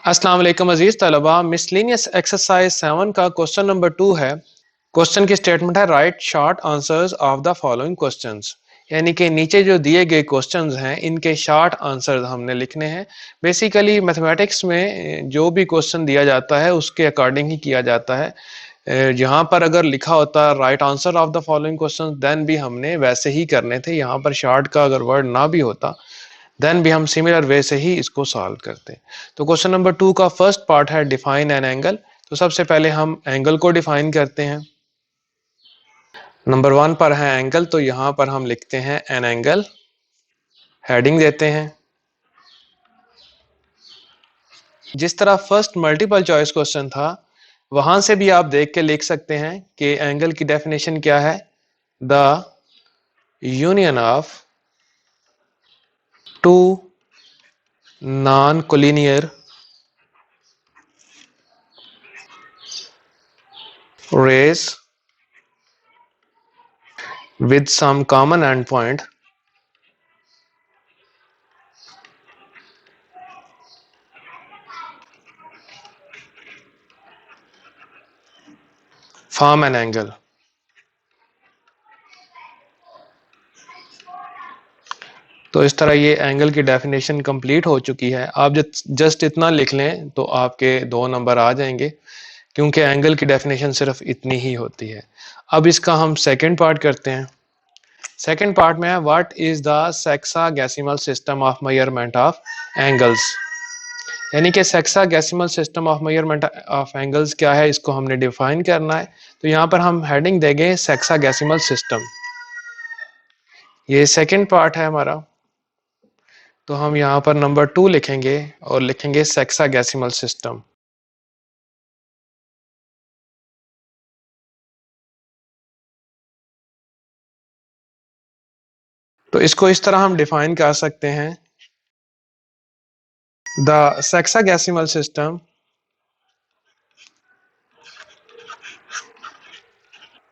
अस्सलाम वालेकुम अजीज तलबा। मिसलेनियस एक्सरसाइज 7 का क्वेश्चन नंबर 2 है। क्वेश्चन की स्टेटमेंट है right short answers of the following questions. यानी कि नीचे जो दिए गए क्वेश्चंस हैं इनके शॉर्ट आंसर्स हमने लिखने हैं। बेसिकली मैथमेटिक्स में जो भी क्वेश्चन दिया जाता है उसके अकॉर्डिंग ही किया जाता है। यहाँ पर अगर लिखा होता right answer of the following question then भी हमने वैसे ही करने थे। यहाँ पर शॉर्ट का अगर वर्ड ना भी होता देन भी हम सिमिलर वे से ही इसको सॉल्व करते हैं। तो क्वेश्चन नंबर 2 का फर्स्ट पार्ट है डिफाइन एन एंगल। तो सबसे पहले हम एंगल को डिफाइन करते हैं। नंबर 1 पर है एंगल, तो यहां पर हम लिखते हैं एन एंगल, हेडिंग देते हैं। जिस तरह फर्स्ट मल्टीपल चॉइस क्वेश्चन था वहां से भी आप देख के लिख सकते हैं कि एंगल की डेफिनेशन क्या है। The union of two non collinear rays with some common endpoint form an angle। तो इस तरह ये एंगल की डेफिनेशन कंप्लीट हो चुकी है। आप जस्ट इतना लिख लें तो आपके 2 नंबर आ जाएंगे, क्योंकि एंगल की डेफिनेशन सिर्फ इतनी ही होती है। अब इसका हम सेकंड पार्ट करते हैं। सेकंड पार्ट में है what is the sexagesimal system of measurement of angles. यानी कि sexagesimal system of measurement of angles क्या है, इसको हमने डिफाइन करना है। तो यहाँ पर हम हेडिंग देंगे सेक्सागेसिमल सिस्टम। ये सेकंड पार्ट है हमारा। तो हम यहाँ पर नंबर 2 लिखेंगे और लिखेंगे सेक्सागेसिमल सिस्टम। तो इसको इस तरह हम डिफाइन कर सकते हैं। The sexagesimal system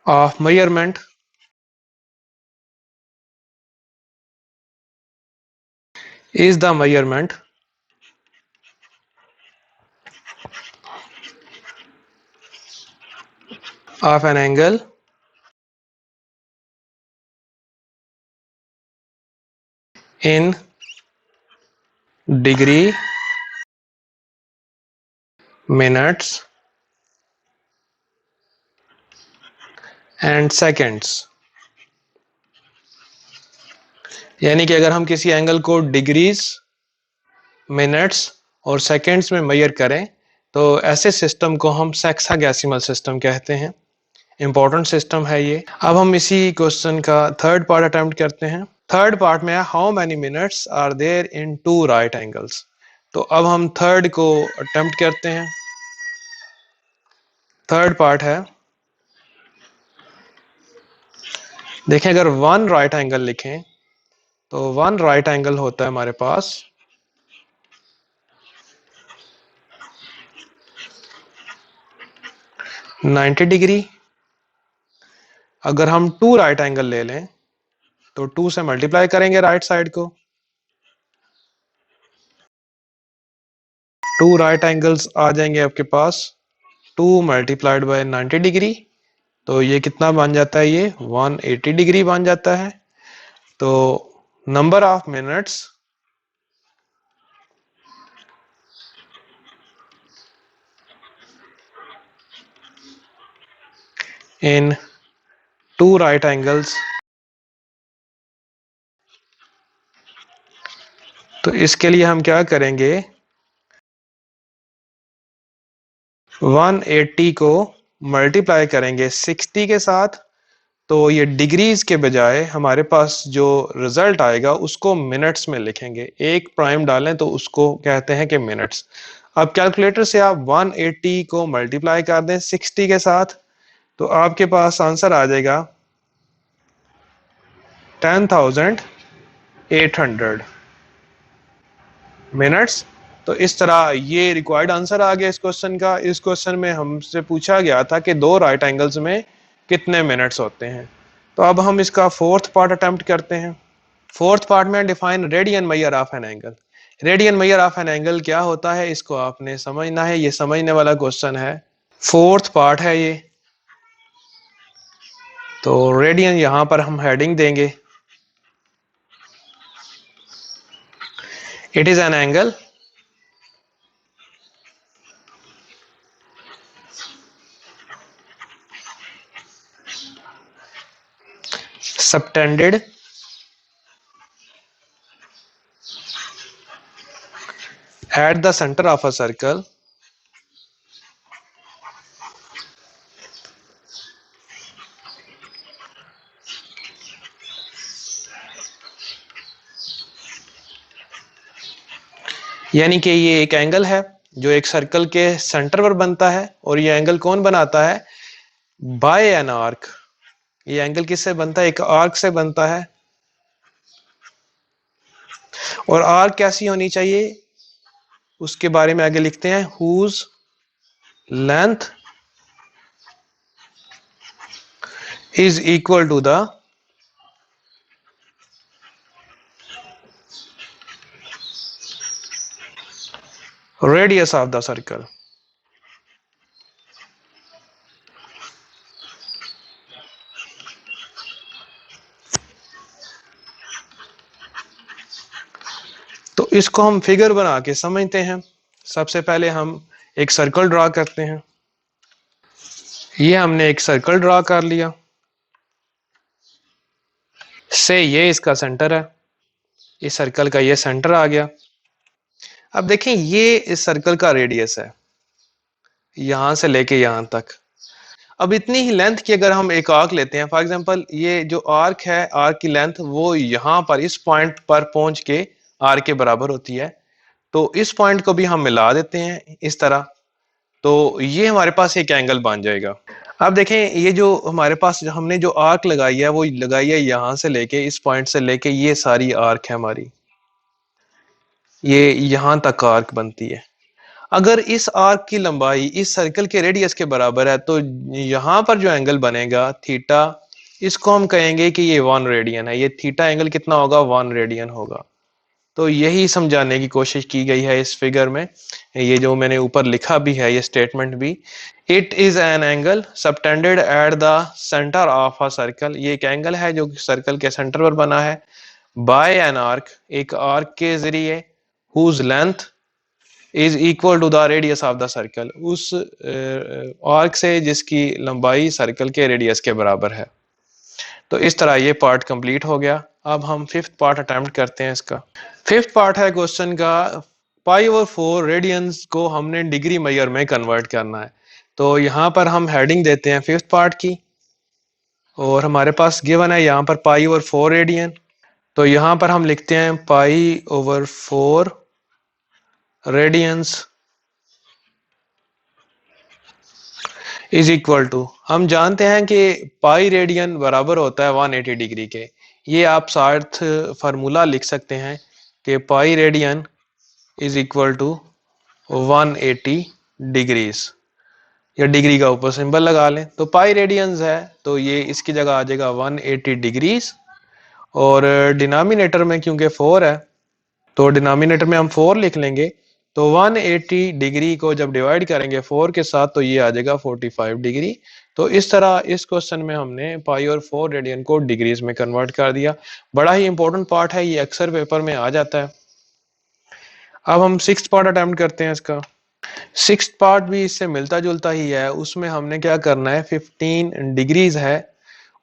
of measurement is the measurement of an angle in degree, minutes and seconds। यानी कि अगर हम किसी एंगल को डिग्रीज, मिनट्स और सेकंड्स में मेजर करें तो ऐसे सिस्टम को हम सेक्सागेसिमल सिस्टम कहते हैं। इंपॉर्टेंट सिस्टम है ये। अब हम इसी क्वेश्चन का थर्ड पार्ट अटेम्प्ट करते हैं। थर्ड पार्ट में how many minutes are there in two right angles. तो अब हम थर्ड को अटेम्प्ट करते हैं। थर्ड पार्ट है, देखें अगर वन राइट एंगल लिखें तो वन राइट एंगल होता है हमारे पास 90 डिग्री। अगर हम टू राइट एंगल ले लें तो 2 से मल्टीप्लाई करेंगे राइट साइड को। टू राइट एंगल्स आ जाएंगे आपके पास 2 मल्टीप्लाइड बाय 90 डिग्री। तो ये कितना बन जाता है, ये 180 डिग्री बन जाता है। तो number of minutes in two right angles. तो इसके लिए हम क्या करेंगे, 180 को मल्टीप्लाई करेंगे 60 के साथ। तो ये डिग्रीज के बजाय हमारे पास जो रिजल्ट आएगा उसको मिनट्स में लिखेंगे। एक प्राइम डालें तो उसको कहते हैं कि मिनट्स। अब कैलकुलेटर से आप 180 को मल्टीप्लाई कर दें 60 के साथ तो आपके पास आंसर आ जाएगा 10,800 मिनट्स। तो इस तरह ये रिक्वायर्ड आंसर आ गया इस क्वेश्चन का। इस क्वेश्चन में हमसे पूछा गया था कि दो राइट एंगल्स में कितने मिनट्स होते हैं। तो अब हम इसका फोर्थ पार्ट अटेम्प्ट करते हैं। फोर्थ पार्ट में define radian measure of an angle. Radian measure of an angle क्या होता है, इसको आपने समझना है, ये समझने वाला क्वेश्चन है। फोर्थ पार्ट है ये। तो रेडियन यहां पर हम हेडिंग देंगे, it is an angle subtended at the center of a circle यानी कि ये एक एंगल है जो एक सर्कल के सेंटर पर बनता है, और ये एंगल कौन बनाता है, बाय एन आर्क। ये एंगल किससे बनता है, एक आर्क से बनता है। और आर्क कैसी होनी चाहिए उसके बारे में आगे लिखते हैं, whose length is equal to the radius of the circle. तो इसको हम फिगर बना के समझते हैं। सबसे पहले हम एक सर्कल ड्रा करते हैं। ये हमने एक सर्कल ड्रा कर लिया, से ये इसका सेंटर है, इस सर्कल का ये सेंटर आ गया। अब देखें ये इस सर्कल का रेडियस है, यहां से लेके यहां तक। अब इतनी ही लेंथ की अगर हम एक आर्क लेते हैं, फॉर एग्जांपल ये जो आर्क है, आर्क की लेंथ वो यहां पर इस पॉइंट पर पहुंच के आर्क के बराबर होती है। तो इस पॉइंट को भी हम मिला देते हैं इस तरह, तो ये हमारे पास एक एंगल बन जाएगा। अब देखें ये जो हमारे पास हमने जो आर्क लगाई है वो लगाई है यहां से लेके इस पॉइंट से लेके, ये सारी आर्क है हमारी, ये यहां तक आर्क बनती है। अगर इस आर्क की लंबाई इस सर्कल के रेडियस के बराबर है तो यहां पर जो एंगल बनेगा थीटा, इसको हम कहेंगे कि ये 1 रेडियन है। ये थीटा एंगल कितना होगा, 1 रेडियन होगा। तो यही समझाने की कोशिश की गई है इस फिगर में। ये जो मैंने ऊपर लिखा भी है ये स्टेटमेंट भी, it is an angle subtended at the centre of a circle. ये एक एंगल है जो सर्कल के सेंटर पर बना है, बाय एन आर्क, एक आर्क के जरिए, whose length is equal to the radius of the circle, उस आर्क से जिसकी लंबाई सर्कल के रेडियस के बराबर है। तो इस तरह ये पार्ट कंप्लीट हो गया। अब हम फिफ्थ पार्ट अटेम्प्ट करते हैं इसका। फिफ्थ पार्ट है क्वेश्चन का, पाई ओवर 4 रेडियंस को हमने डिग्री मेजर में कन्वर्ट करना है। तो यहाँ पर हम हेडिंग देते हैं फिफ्थ पार्ट की, और हमारे पास गिवन है यहाँ पर पाई ओवर 4 रेडियन। तो यहाँ पर हम लिखते हैं pi over 4 radians is equal to, हम जानते हैं कि पाई रेडियन बराबर होता है 180 डिग्री के। ये आप साथ फार्मूला लिख सकते हैं कि pi radian is equal to 180 degrees, या डिग्री का ऊपर सिंबल लगा लें। तो पाई रेडियंस है तो ये इसकी जगह आ जाएगा 180 डिग्रीज, और डिनोमिनेटर में क्योंकि 4 है तो डिनोमिनेटर में हम 4 लिख लेंगे। तो 180 डिग्री को जब डिवाइड करेंगे 4 के साथ तो ये आ जाएगा 45 डिग्री। तो इस तरह इस क्वेश्चन में हमने पाई और 4 रेडियन को डिग्रीज में कन्वर्ट कर दिया। बड़ा ही इंपॉर्टेंट पार्ट है, ये अक्सर पेपर में आ जाता है। अब हम सिक्स्थ पार्ट अटेम्प्ट करते हैं इसका। सिक्स्थ पार्ट भी इससे मिलता जुलता ही है। उसमें हमने क्या करना है, 15 डिग्रीज है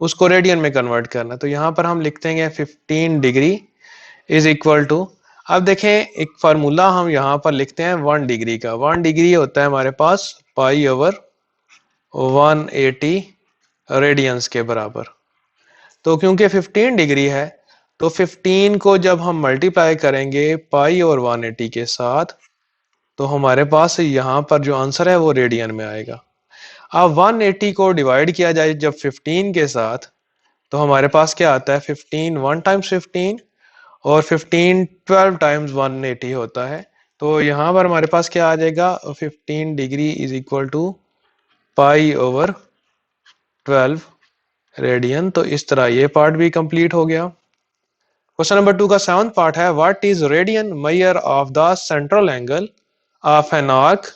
उसको रेडियन में कन्वर्ट करना। तो यहाँ पर हम लिखते हैं 15 डिग्री इज इक्वल टू, अब देखें एक फार्मूला हम यहाँ पर लिखते हैं 1 डिग्री का। 1 डिग्री होता है हमारे पास पाई ओवर 180 रेडियंस के बराबर। तो क्योंकि 15 डिग्री है तो 15 को जब हम मल्टीप्लाई करेंगे पाई और 180 के साथ तो हमारे पास यहाँ पर जो आंसर है वो रेडियन में आएगा। अब 180 को डिवाइड किया जाए जब 15 के साथ तो हमारे पास क्या आता है, 15 1 टाइम्स 15 और 15 12 टाइम्स 180 होता है। तो यहाँ पर हमारे पास क्या आ जाएगा, 15 degree is equal to pi over 12 radian. तो इस तरह ये पार्ट भी कंप्लीट हो गया। क्वेश्चन नंबर 2 का 7th पार्ट है, what is radian measure of the central angle of an arc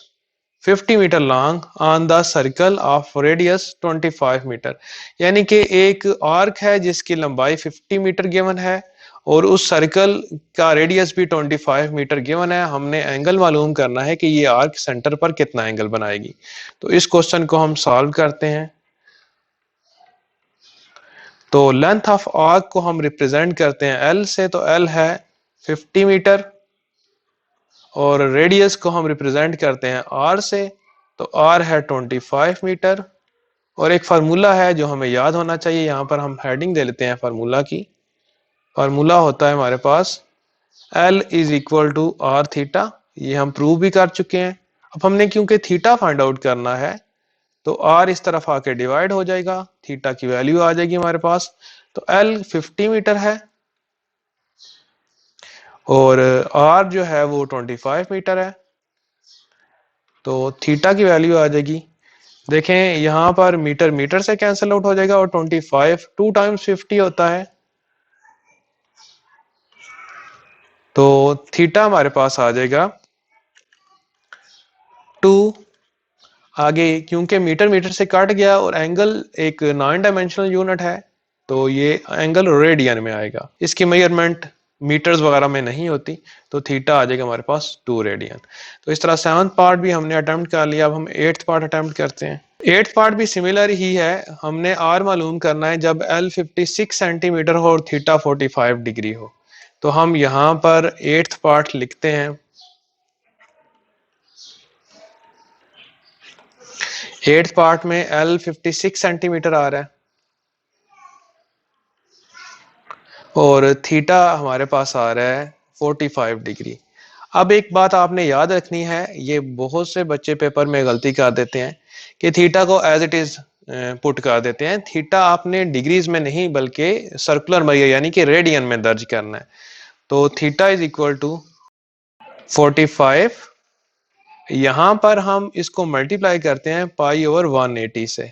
50 metre long on the circle of radius 25 metre. यानी कि एक आर्क है जिसकी लंबाई 50 मीटर गिवन है और उस सर्कल का रेडियस भी 25 मीटर गिवन है। हमने एंगल मालूम करना है कि ये आर्क सेंटर पर कितना एंगल बनाएगी। तो इस क्वेश्चन को हम सॉल्व करते हैं। तो लेंथ ऑफ आर्क को हम रिप्रेजेंट करते हैं एल से, तो एल है 50 मीटर और रेडियस को हम रिप्रेजेंट करते हैं आर से, तो आर है 25 मीटर। और एक फार्मूला है जो हमें याद होना चाहिए, यहां पर हम हेडिंग दे लेते हैं फार्मूला की। फार्मूला होता है हमारे पास L is equal to R theta. ये हम प्रूव भी कर चुके हैं। अब हमने क्योंकि थीटा फाइंड आउट करना है तो आर इस तरफ आके डिवाइड हो जाएगा, थीटा की वैल्यू आ जाएगी हमारे पास। तो एल 50 मीटर है और आर जो है वो 25 मीटर है, तो थीटा की वैल्यू आ जाएगी। देखें यहां पर मीटर मीटर से कैंसिल आउट हो जाएगा और 25 2 टाइम्स 50 होता है, तो थीटा हमारे पास आ जाएगा 2। आगे क्योंकि मीटर मीटर से कट गया और एंगल एक नॉन डायमेंशनल यूनिट है तो ये एंगल रेडियन में आएगा, इसकी मेजरमेंट मीटर्स वगैरह में नहीं होती, तो थीटा आ जाएगा हमारे पास 2 रेडियन। तो इस तरह 7th पार्ट भी हमने अटेम्प्ट कर लिया। अब हम 8th पार्ट अटेम्प्ट करते हैं। 8th पार्ट भी सिमिलर ही है। हमने आर मालूम करना है जब एल 56 सेंटीमीटर हो और थीटा 45 डिग्री हो। तो हम यहाँ पर 8th पार्ट लिखते हैं। 8th पार्ट में एल 56 सेंटीमीटर आ रहा है और थीटा हमारे पास आ रहा है 45 डिग्री। अब एक बात आपने याद रखनी है, ये बहुत से बच्चे पेपर में गलती कर देते हैं कि थीटा को एज इट इज पुट कर देते हैं। थीटा आपने डिग्रीज में नहीं बल्कि सर्कुलर में यानी कि रेडियन में दर्ज करना है। तो थीटा इज इक्वल टू 45, यहां पर हम इसको मल्टीप्लाई करते हैं पाई ओवर 180 से,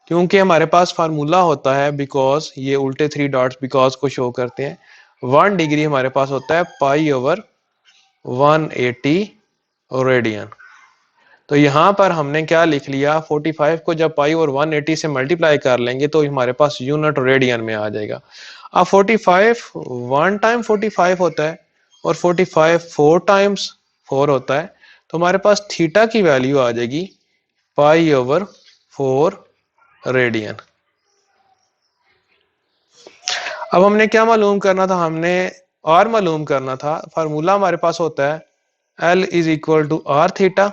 क्योंकि हमारे पास फार्मूला होता है बिकॉज, ये उल्टे 3 डॉट्स बिकॉज को शो करते हैं। 1 डिग्री हमारे पास होता है पाई ओवर 180 रेडियन। तो यहां पर हमने क्या लिख लिया, 45 को जब पाई और 180 से मल्टीप्लाई कर लेंगे तो हमारे पास यूनिट रेडियन में आ जाएगा। अब 45 1 टाइम 45 होता है और 45 4 टाइम्स 4 होता है, तो हमारे पास थीटा की वैल्यू आ जाएगी पाई ओवर 4 रेडियन। अब हमने क्या मालूम करना था, हमने आर मालूम करना था। फार्मूला हमारे पास होता है L is equal to R theta.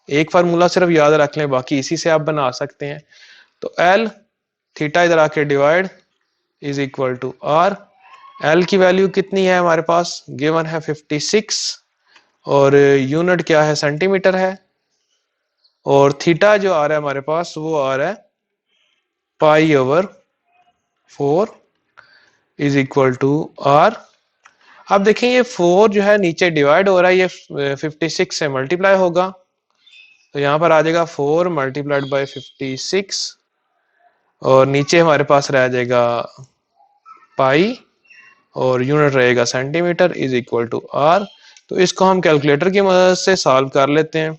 एक फार्मूला सिर्फ याद रख लें, बाकी इसी से आप बना सकते हैं। तो एल थीटा इधर आके divide is equal to R. L की वैल्यू कितनी है हमारे पास, गिवन है 56 और यूनिट क्या है, सेंटीमीटर है। और थीटा जो आ रहा है हमारे पास वो आ रहा है pi over 4 is equal to R. अब देखें ये 4 जो है नीचे डिवाइड हो रहा है, ये 56 से मल्टीप्लाई होगा, तो यहां पर आ जाएगा 4 मल्टीप्लाइड बाई 56 और नीचे हमारे पास रह जाएगा पाई और यूनिट रहेगा centimetre is equal to R. तो इसको हम कैलकुलेटर की मदद से सॉल्व कर लेते हैं।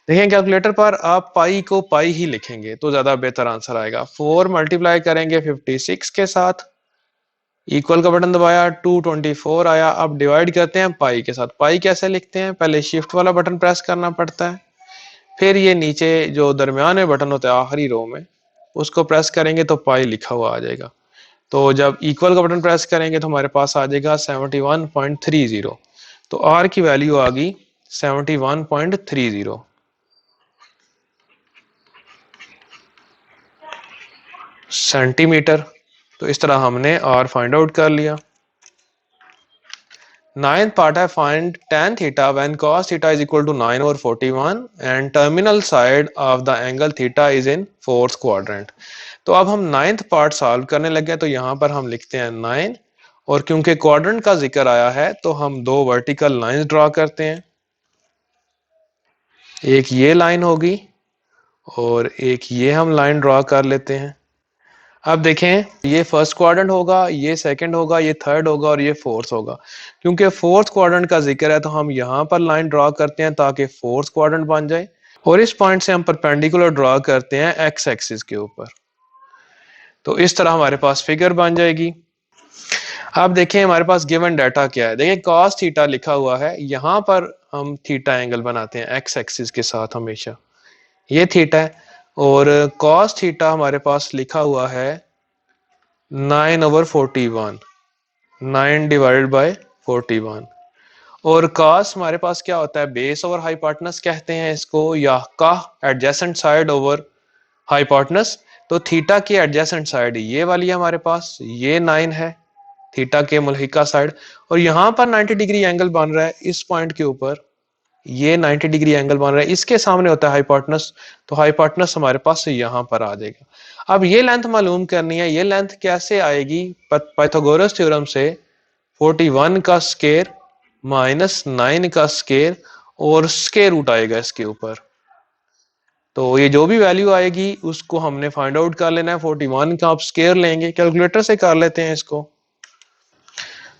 देखिए कैलकुलेटर पर आप पाई को पाई ही लिखेंगे तो ज्यादा बेहतर आंसर आएगा। 4 मल्टीप्लाई करेंगे 56 के साथ, इक्वल का बटन दबाया 224 आया। अब डिवाइड करते हैं पाई के साथ। पाई कैसे लिखते हैं, पहले शिफ्ट वाला बटन प्रेस करना पड़ता है, फिर ये नीचे जो दरमियान में बटन होता है आखिरी रो में उसको प्रेस करेंगे तो पाई लिखा हुआ आ जाएगा। तो जब इक्वल का बटन प्रेस करेंगे तो हमारे पास आ जाएगा 71.30। तो आर की वैल्यू आ गई 71.30 सेंटीमीटर। तो इस तरह हमने आर फाइंड आउट कर लिया। 9th पार्ट है, find tan theta when cos theta is equal to 9 over 41 and terminal side of the angle theta is in 4th quadrant. तो अब हम 9th पार्ट सॉल्व करने लगे, तो यहां पर हम लिखते हैं 9 और क्योंकि क्वाड्रेंट का जिक्र आया है तो हम दो वर्टिकल लाइंस ड्रॉ करते हैं। एक ये लाइन होगी और एक ये हम लाइन ड्रॉ कर लेते हैं। अब देखें, ये फर्स्ट क्वाड्रेंट होगा, ये सेकंड होगा, ये थर्ड होगा और ये फोर्थ होगा। क्योंकि फोर्थ क्वाड्रेंट का जिक्र है तो हम यहाँ पर लाइन ड्रॉ करते हैं ताकि फोर्थ क्वाड्रेंट बन जाए, और इस पॉइंट से हम परपेंडिकुलर ड्रॉ करते हैं एक्स एक्सिस के ऊपर। तो इस तरह हमारे पास फिगर बन जाएगी। अब देखें हमारे पास गिवन डाटा क्या है। देखिए cos थीटा लिखा हुआ है, यहाँ पर हम थीटा एंगल बनाते हैं एक्स एक्सिस के साथ हमेशा, ये थीटा है। और cos थीटा हमारे पास लिखा हुआ है 9/41, 9 डिवाइडेड बाय 41। और cos हमारे पास क्या होता है, बेस ओवर हाइपोटेनस कहते हैं इसको, या का एडजेसेंट साइड ओवर हाइपोटेनस। तो थीटा की एडजेसेंट साइड ये वाली है हमारे पास, ये 9 है थीटा के मुल्हिका साइड, और यहां पर 90 डिग्री एंगल बन रहा है इस पॉइंट के ऊपर, ये 90 डिग्री एंगल बन रहा है, इसके सामने होता है हाइपोटेनस। तो हाइपोटेनस हमारे पास यहां पर आ जाएगा। अब ये लेंथ मालूम करनी है, ये लेंथ कैसे आएगी, पाइथागोरस थ्योरम से 41 का स्केयर माइनस 9 का स्केयर और स्केयर रूट आएगा इसके ऊपर। तो ये जो भी वैल्यू आएगी उसको हमने फाइंड आउट कर लेना है। 41 का आप स्केयर लेंगे, कैलकुलेटर से कर लेते हैं इसको।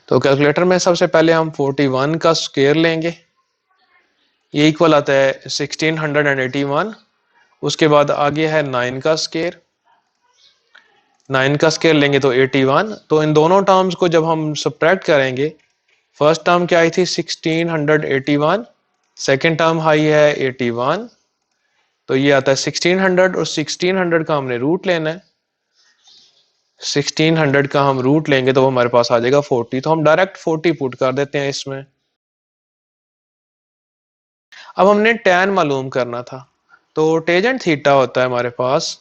तो कैलकुलेटर में सबसे पहले हम 41 का स्केयर लेंगे, ये इक्वल आता है 1681। उसके बाद आगे है 9 का स्केयर, 9 का स्केयर लेंगे तो 81। तो इन दोनों टर्म्स को जब हम सब्ट्रैक्ट करेंगे, फर्स्ट टर्म क्या आई थी 1681, सेकेंड टर्म आई है 81, तो ये आता है 1600, और 1600 का हमने रूट लेना है। 1600 का हम रूट लेंगे तो वो हमारे पास आ जाएगा 40, तो हम डायरेक्ट 40 पुट कर देते हैं इसमें। अब हमने tan मालूम करना था, तो टेजेंट थीटा होता है हमारे पास,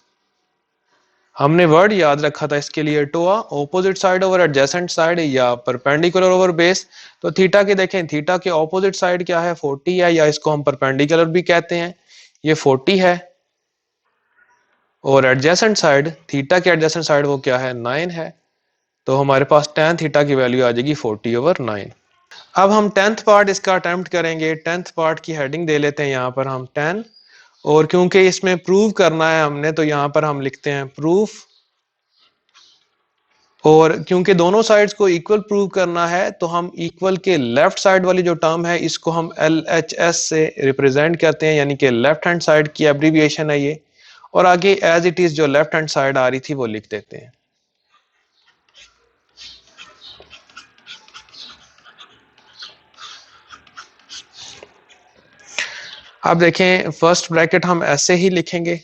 हमने वर्ड याद रखा था इसके लिए, टोआ, opposite side over adjacent side या परपेंडिकुलर ओवर बेस। तो थीटा के देखें, थीटा के ऑपोजिट साइड क्या है 40 है, या इसको हम परपेंडिकुलर भी कहते हैं, ये 40 है। और एडजेसेंट साइड, थीटा के एडजेसेंट साइड वो क्या है 9 है। तो हमारे पास tan थीटा की वैल्यू आ जाएगी 40/9। अब हम 10th पार्ट इसका अटेम्प्ट करेंगे। 10th पार्ट की हेडिंग दे लेते हैं यहाँ पर हम 10, और क्योंकि इसमें प्रूव करना है हमने तो यहाँ पर हम लिखते हैं प्रूफ। और क्योंकि दोनों साइड्स को इक्वल प्रूव करना है तो हम इक्वल के लेफ्ट साइड वाली जो टर्म है इसको हम LHS से रिप्रेजेंट करते हैं, यानी कि लेफ्ट हैंड साइड की एब्रीविएशन है ये, और आगे एज इट इज जो लेफ्ट हैंड साइड आ रही थी वो लिख देते हैं। अब देखें फर्स्ट ब्रैकेट हम ऐसे ही लिखेंगे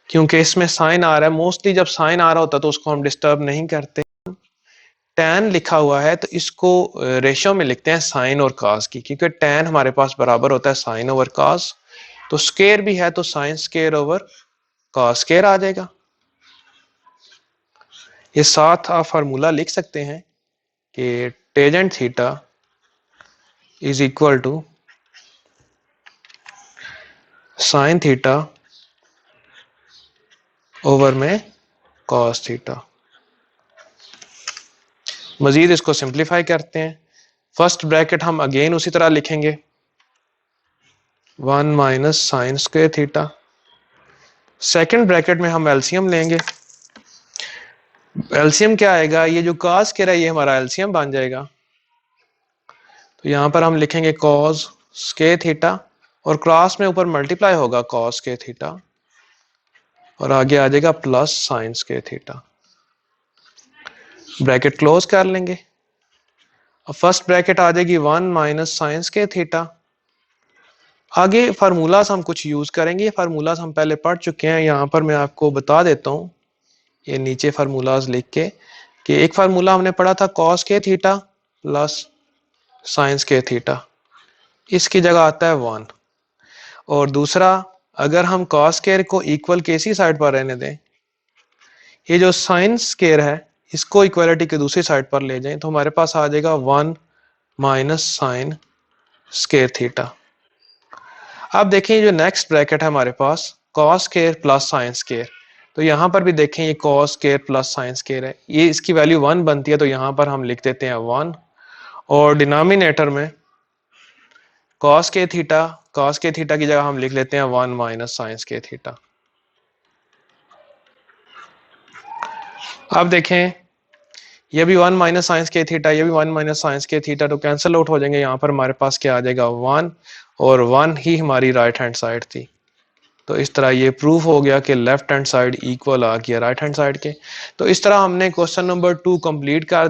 क्योंकि इसमें साइन आ रहा है, मोस्टली जब साइन आ रहा होता है तो उसको हम डिस्टर्ब नहीं करते। tan लिखा हुआ है तो इसको रेशियो में लिखते हैं साइन और कास की, क्योंकि tan हमारे पास बराबर होता है साइन ओवर कास। तो स्केयर भी है तो sine square over cos square आ जाएगा। ये साथ आप फार्मूला लिख सकते हैं कि tangent theta is equal to sine theta over में कॉस थीटा। मजीद इसको सिंप्लीफाई करते हैं। फर्स्ट ब्रैकेट हम अगेन उसी तरह लिखेंगे 1 minus sine square theta. Second bracket में हम एलसीएम लेंगे। एलसीएम क्या आएगा, ये जो कॉस स्क्वायर है ये हमारा एलसीएम बन जाएगा। तो यहां पर हम लिखेंगे कॉस स्क्वायर थीटा, और क्रॉस में ऊपर मल्टीप्लाई होगा कॉस स्क्वायर थीटा, और आगे आ जाएगा plus sine square theta. Bracket close कर लेंगे। अब फर्स्ट ब्रैकेट आ जाएगी 1 माइनस साइन स्क्वायर थीटा। आगे फार्मूलाज हम कुछ यूज करेंगे, ये फार्मूलाज हम पहले पढ़ चुके हैं, यहाँ पर मैं आपको बता देता हूँ ये नीचे फार्मूलाज लिख के, कि एक फार्मूला हमने पढ़ा था कॉस के थीटा प्लस साइंस के थीटा, इसकी जगह आता है 1। और दूसरा, अगर हम कॉस स्क्वायर को इक्वल के इसी साइड पर रहने दें, ये जो साइन स्क्वायर है इसको इक्वलिटी के दूसरी साइड पर ले जाएं, तो हमारे पास आ जाएगा 1 माइनस साइन स्क्वायर थीटा। अब देखें जो नेक्स्ट ब्रैकेट है हमारे पास cos square plus sine square, तो यहां पर भी देखें ये cos square plus sine square है, ये इसकी वैल्यू 1 बनती है, तो यहां पर हम लिख देते हैं 1, और डिनोमिनेटर में कॉस के थीटा की जगह हम लिख लेते हैं 1 माइनस साइन के थीटा। अब देखें ये भी 1 माइनस साइंस के थीटा, ये भी 1 माइनस साइंस के थीटा, तो कैंसिल आउट हो जाएंगे। यहाँ पर हमारे पास क्या आ जाएगा 1, और 1 ही हमारी राइट हैंड साइड थी। तो इस तरह ये प्रूफ हो गया कि लेफ्ट हैंड साइड इक्वल आ गया राइट हैंड साइड के। तो इस तरह हमने क्वेश्चन नंबर 2 कंप्लीट कर